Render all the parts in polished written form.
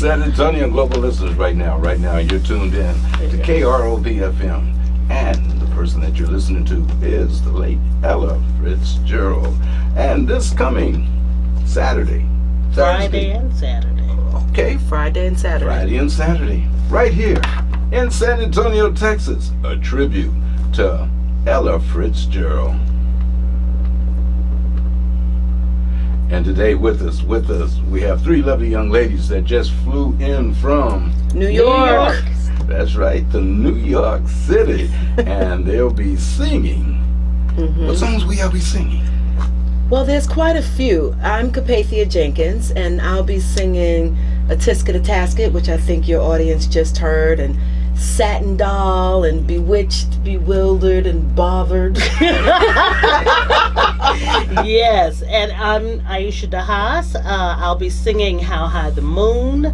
San Antonio global listeners right now, you're tuned in to KROV FM. And the person that you're listening to is the late Ella Fitgerald. And this coming Saturday. Friday and Saturday. Okay. Friday and Saturday. Right here in San Antonio, Texas. A tribute to Ella Fitgerald. And today with us, we have three lovely young ladies that just flew in from New York. That's right, to New York City. And they'll be singing. What songs will y'all be singing? Well, there's quite a few. I'm Carpathia Jenkins, and I'll be singing A Tisket a Tasket, which I think your audience just heard, and Satin Doll, and Bewitched, Bewildered, and Bothered. Yes, and I'm Aisha DeHaas. I'll be singing How High the Moon,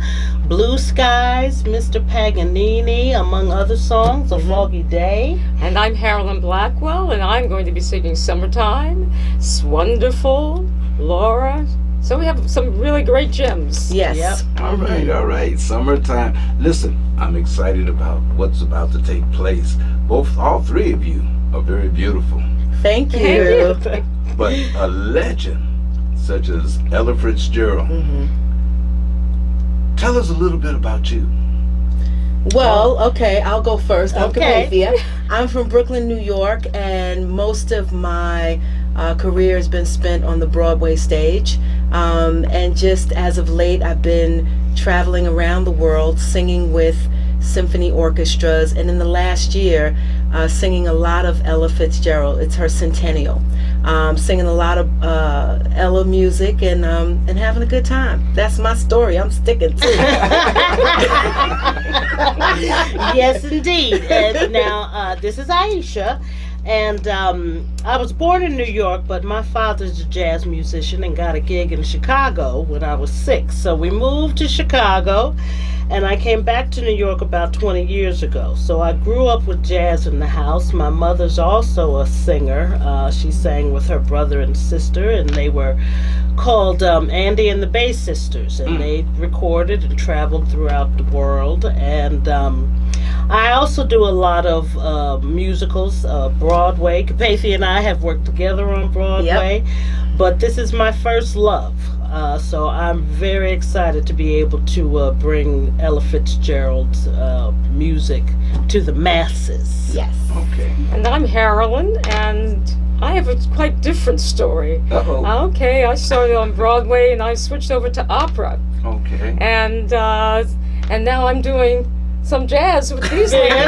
Blue Skies, Mr. Paganini, among other songs, A Foggy Day. And I'm Carolyn Blackwell, and I'm going to be singing Summertime, Swonderful, Laura. So we have some really great gems. Yes. Yep. All right. Summertime. Listen, I'm excited about what's about to take place. All three of you are very beautiful. Thank you. But a legend such as Ella Fitgerald. Tell us a little bit about you. Well, okay, I'll go first. I'm Okay. Carpathia. I'm from Brooklyn, New York, and most of my career has been spent on the Broadway stage. And just as of late, I've been traveling around the world singing with symphony orchestras, and in the last year, singing a lot of Ella Fitgerald. It's her centennial. Singing a lot of Ella music and having a good time. That's my story. I'm sticking to it. Yes, indeed. And now, this is Aisha. And I was born in New York, but my father's a jazz musician and got a gig in Chicago when I was 6. So we moved to Chicago, and I came back to New York about 20 years ago. So I grew up with jazz in the house. My mother's also a singer. She sang with her brother and sister, and they were called Andy and the Bay Sisters. And they recorded and traveled throughout the world. And I also do a lot of musicals, Broadway. Carpathia and I have worked together on Broadway, but this is my first love. So I'm very excited to be able to bring Ella Fitgerald's music to the masses. Yes. Okay. And I'm Carolyn, and I have a quite different story. Okay, I started on Broadway, and I switched over to opera. Okay. And now I'm doing some jazz with these ladies.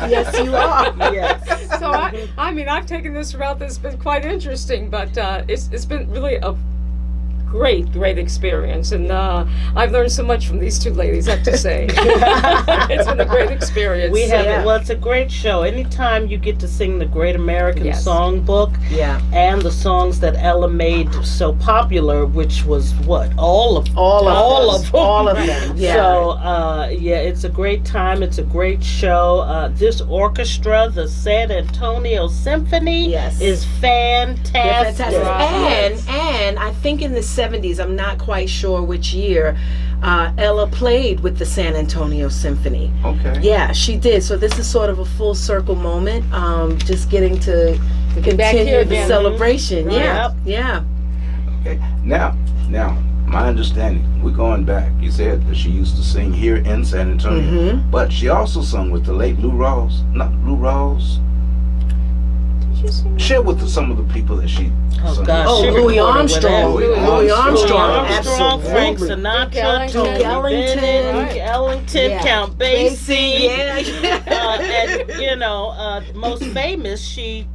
Yes, you are. Yes. So I mean, I've taken this route that's been quite interesting, but it's been really a great experience, and I've learned so much from these two ladies, I have to say. It's been a great experience. We have well, it's a great show. Anytime you get to sing the Great American Songbook, and the songs that Ella made so popular, which was what all of them. Yeah. So it's a great time. It's a great show. This orchestra, the San Antonio Symphony, is fantastic. And I think in the 70s, I'm not quite sure which year, Ella played with the San Antonio Symphony. Okay. Yeah, she did. So this is sort of a full circle moment. Just getting to continue the celebration. Right. Yeah. Okay. Now, my understanding, we're going back. You said that she used to sing here in San Antonio, but she also sung with the late Lou Rawls. Not Lou Rawls. Share with us some of the people that she sung. Louis Armstrong. Louis Armstrong. Absolutely. Frank Sinatra, Tony Ellington, Count Basie. And most famous, she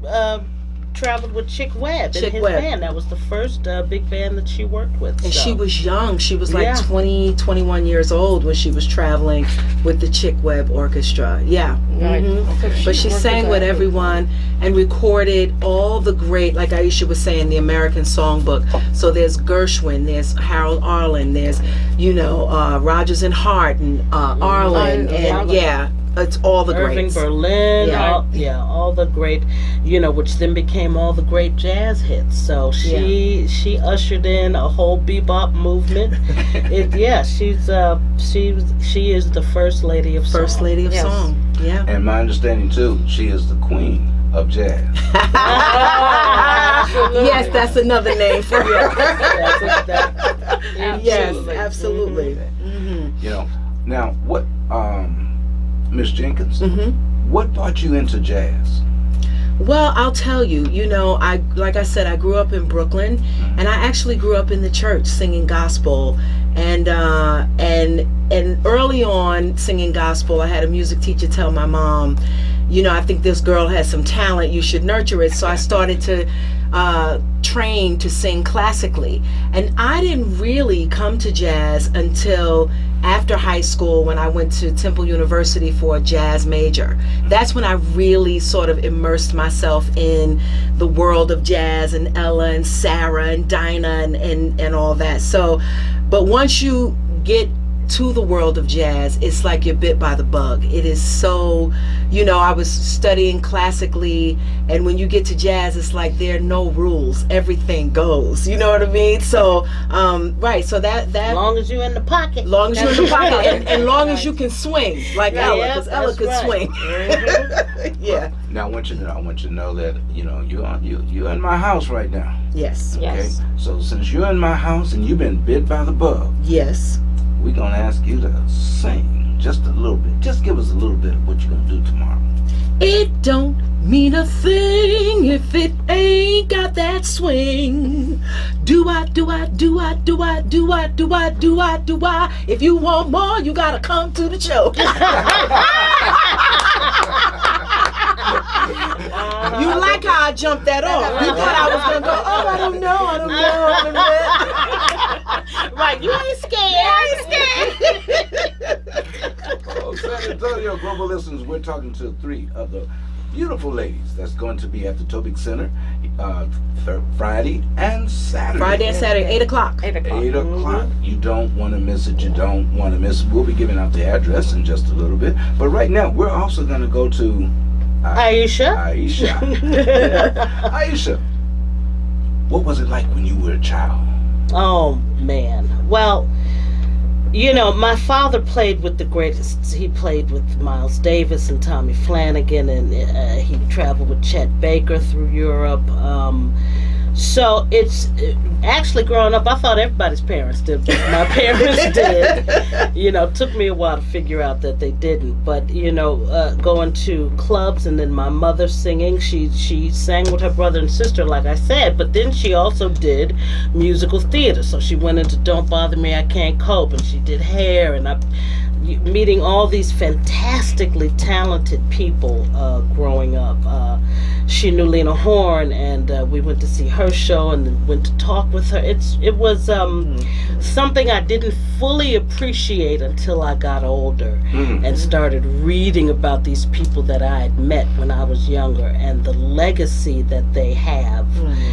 traveled with Chick Webb and his band. That was the first big band that she worked with. And she was young. She was like 20, 21 years old when she was traveling with the Chick Webb Orchestra. Yeah. But she sang with everyone and recorded all the great, like Aisha was saying, the American Songbook. So there's Gershwin, there's Harold Arlen, there's, Rodgers and Hart and Arlen, and it's all the Irving greats. Berlin, Yeah. all the great, which then became all the great jazz hits. So she ushered in a whole bebop movement. She is the first lady of song. First lady of Yes. song. Yeah. And my understanding too, she is the queen of jazz. Yes, that's another name for her. Yes, Absolutely. absolutely. Now what, Miss Jenkins, Mm-hmm. what brought you into jazz? Well, I'll tell you, like I said, I grew up in Brooklyn, and I actually grew up in the church singing gospel, and early on singing gospel, I had a music teacher tell my mom, I think this girl has some talent, you should nurture it. So I started to train to sing classically, and I didn't really come to jazz until after high school, when I went to Temple University for a jazz major. That's when I really sort of immersed myself in the world of jazz, and Ella and Sarah and Dinah and all that. So, but once you get to the world of jazz, it's like you're bit by the bug. It is so, I was studying classically, and when you get to jazz, it's like there are no rules. Everything goes. You know what I mean? So, right. So that As long as you're in the pocket. long as you're in the pocket, and long as you can swing, like Ella, because Ella that's could right. swing. Yeah. Now I want you to know that you're in my house right now. Yes. Yes. Okay. So since you're in my house and you've been bit by the bug, Yes. we're gonna ask you to sing just a little bit. Just give us a little bit of what you're gonna do tomorrow. It don't mean a thing if it ain't got that swing. Do I? If you want more, you gotta come to the show. You like how I jumped that off? You thought I was gonna go, I don't know. Right, you ain't scared. Oh, San Antonio Global Listeners, we're talking to three of the beautiful ladies that's going to be at the Topic Center Friday and Saturday. Friday and Saturday, 8 o'clock. 8 o'clock. 8 o'clock. You don't want to miss it. You don't want to miss it. We'll be giving out the address in just a little bit. But right now, we're also going to go to Aisha. Aisha, what was it like when you were a child? Oh man. Well, my father played with the greatest. He played with Miles Davis and Tommy Flanagan, and he traveled with Chet Baker through Europe. So it's actually growing up, I thought everybody's parents did, but my parents did. Took me a while to figure out that they didn't. But going to clubs, and then my mother singing. She sang with her brother and sister, like I said. But then she also did musical theater. So she went into Don't Bother Me, I Can't Cope, and she did Hair, and meeting all these fantastically talented people growing up. She knew Lena Horne, and we went to see her show and then went to talk with her. It was something I didn't fully appreciate until I got older and started reading about these people that I had met when I was younger, and the legacy that they have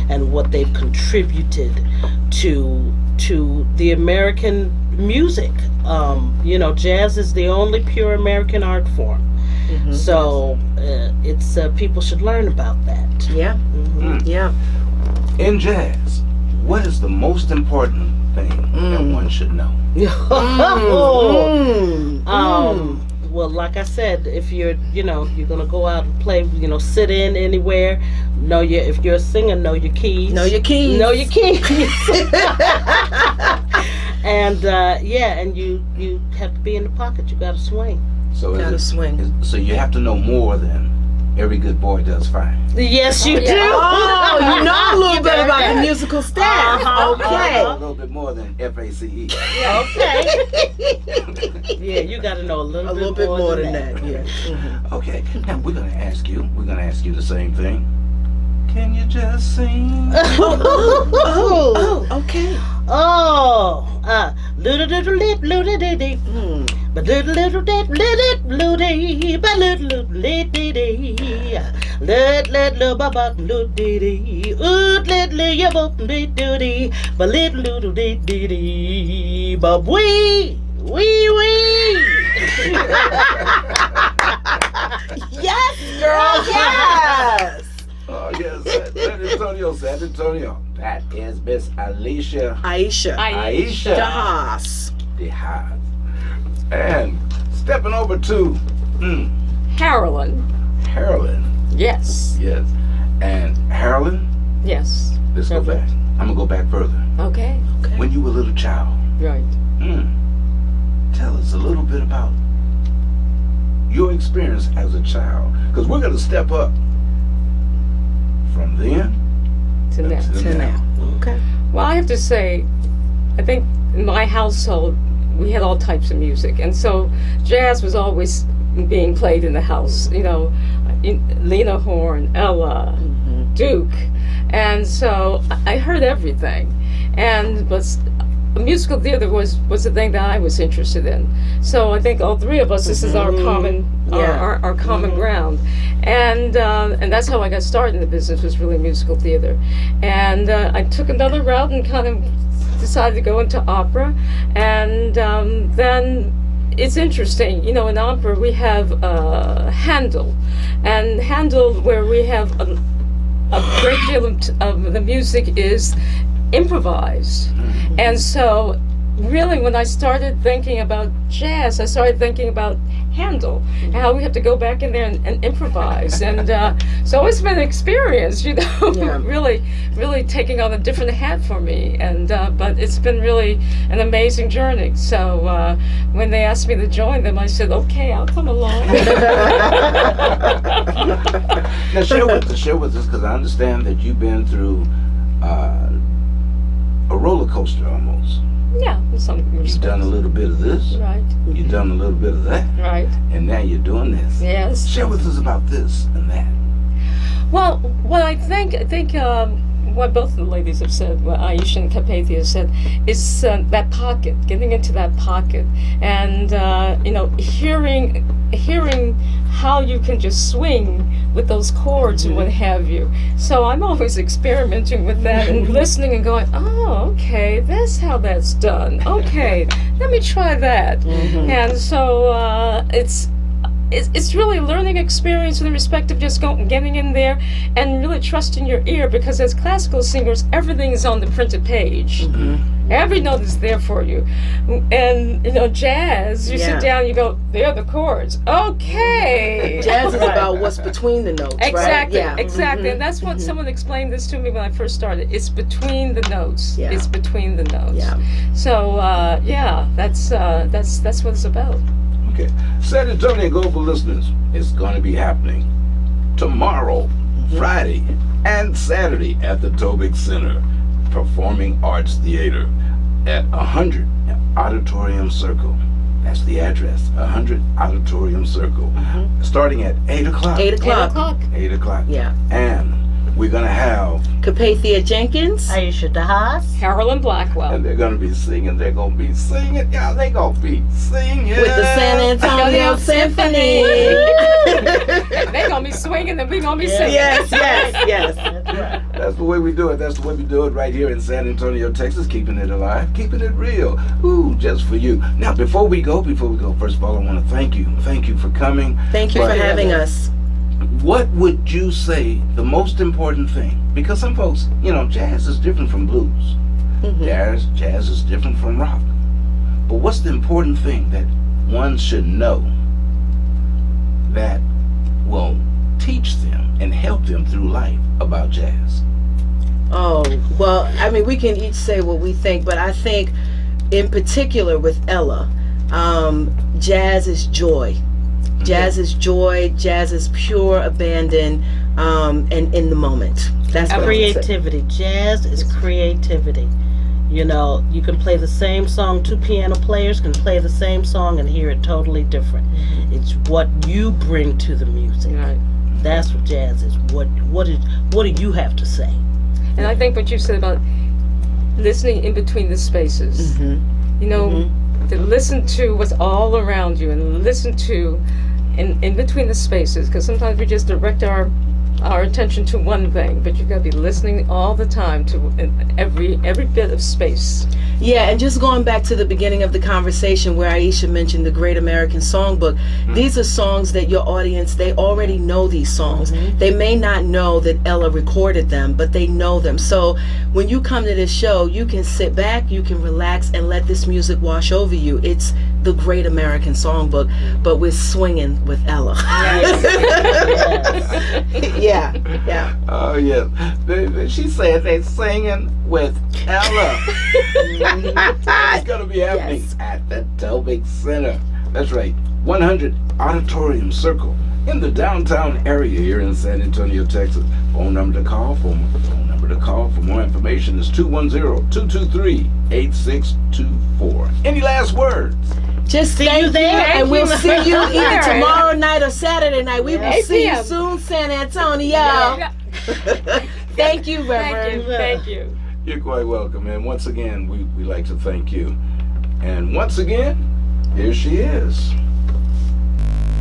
and what they've contributed to the American music. Jazz is the only pure American art form. So it's people should learn about that. Yeah. Yeah. In jazz, what is the most important thing that one should know? Well, like I said, if you're gonna go out and play, sit in anywhere. If you're a singer, know your keys. Know your keys. And and you have to be in the pocket. You gotta swing. So Gotta swing. So you have to know more than every good boy does fine. Yes, you do. Oh, you know a little bit about the musical staff. Okay. A little bit more than FACE. Okay. Yeah, you got to know a little bit more than that. Yeah. Okay. Now we're gonna ask you the same thing. Can you just sing? Okay. Little lip, little diddy, but little dip, little diddy, but little diddy, little baba, little diddy, little yabba, diddy, but little diddy, but wee. Antonio, San Antonio. That is Miss Aisha Aisha Aisha DeHaas. DeHaas. And stepping over to Carolyn. Carolyn. Yes. Yes. And Carolyn, Yes. let's go back. I'm going to go back further. Okay. When you were a little child, Right. tell us a little bit about your experience as a child. Because we're going to step up from then To now. to now. Okay. Well, I have to say, I think in my household, we had all types of music. And so jazz was always being played in the house. You know, Lena Horne, Ella, Duke. And so I heard everything. And musical theater was the thing that I was interested in. So I think all three of us, this is our common our common ground, and that's how I got started in the business, was really musical theater. And I took another route and kind of decided to go into opera, and then it's interesting, you know, in opera we have Handel, where we have a great deal of the music is improvised. And so really when I started thinking about jazz, I started thinking about Handel and how we have to go back in there and improvise. And so it's been an experience, you know, really taking on a different hat for me. And but it's been really an amazing journey. So when they asked me to join them, I said, okay, I'll come along. Now share with us, because I understand that you've been through a roller coaster almost. Yeah, in some You've done a little bit of this, Right, you've done a little bit of that, right. and now you're doing this. Yes. Share with us about this and that. Well, what I think what both the ladies have said, what Aisha and Carpathia have said, is that pocket, getting into that pocket, and you know, hearing how you can just swing with those chords and what have you. So I'm always experimenting with that and listening and going, oh, okay, that's how that's done. Okay, let me try that. And so it's really a learning experience in the respect of just getting in there and really trusting your ear, because as classical singers, everything is on the printed page. Every note is there for you. And, you know, jazz, you sit down, you go, there are the chords. Okay. Jazz is about what's between the notes, Exactly, right? Yeah. exactly. And that's what someone explained this to me when I first started. It's between the notes. Yeah. It's between the notes. Yeah. So, yeah, that's what it's about. Okay. San Antonio Global listeners, it's going to be happening tomorrow, Friday, and Saturday at the Tobic Center Performing Arts Theater at 100 Auditorium Circle. That's the address, 100 Auditorium Circle. Starting at 8 o'clock. 8 o'clock. 8 o'clock. Yeah. And we're going to have... Carpathia Jenkins. Aisha DeHaas. Carolyn Blackwell. And they're going to be singing. They're going to be singing. Yeah, they're going to be singing. With the San Antonio Symphony. They're going to be swinging and we're going to be singing. Yes. That's right. That's the way we do it. That's the way we do it right here in San Antonio, Texas. Keeping it alive, keeping it real. Ooh, just for you. Now, before we go, first of all, I want to thank you. Thank you for coming. Thank you for having us. What would you say the most important thing? Because some folks, you know, jazz is different from blues. Jazz is different from rock. But what's the important thing that one should know that will teach them and help them through life about jazz? Oh, well, I mean, we can each say what we think, but I think in particular with Ella, jazz is joy. Jazz is joy. Jazz is pure abandon, and in the moment. That's what Creativity. Jazz is creativity. You know, you can play the same song. Two piano players can play the same song and hear it totally different. It's what you bring to the music. Right. That's what jazz is. What do you have to say? And I think what you said about listening in between the spaces, you know, to listen to what's all around you and listen to in between the spaces, because sometimes we just direct our our attention to one thing, but you've got to be listening all the time to every bit of space. Yeah, and just going back to the beginning of the conversation where Aisha mentioned the Great American Songbook, these are songs that your audience, they already know these songs. They may not know that Ella recorded them, but they know them. So when you come to this show, you can sit back, you can relax, and let this music wash over you. It's the Great American Songbook, but we're swinging with Ella. Yes. Yeah. Oh, yes. She said they're singing with Ella. It's going to be happening at the Topic Center. That's right. 100 Auditorium Circle in the downtown area here in San Antonio, Texas. Phone number to call for more information is 210-223-8624. Any last words? Just See thank you there. and we'll see you either Alright. tomorrow night or Saturday night. We will 8 see you p.m. soon, San Antonio. Yeah. Thank you, Reverend. Thank you. You're quite welcome. And once again, we like to thank you. And once again, here she is.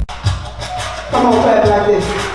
Come on, clap like this.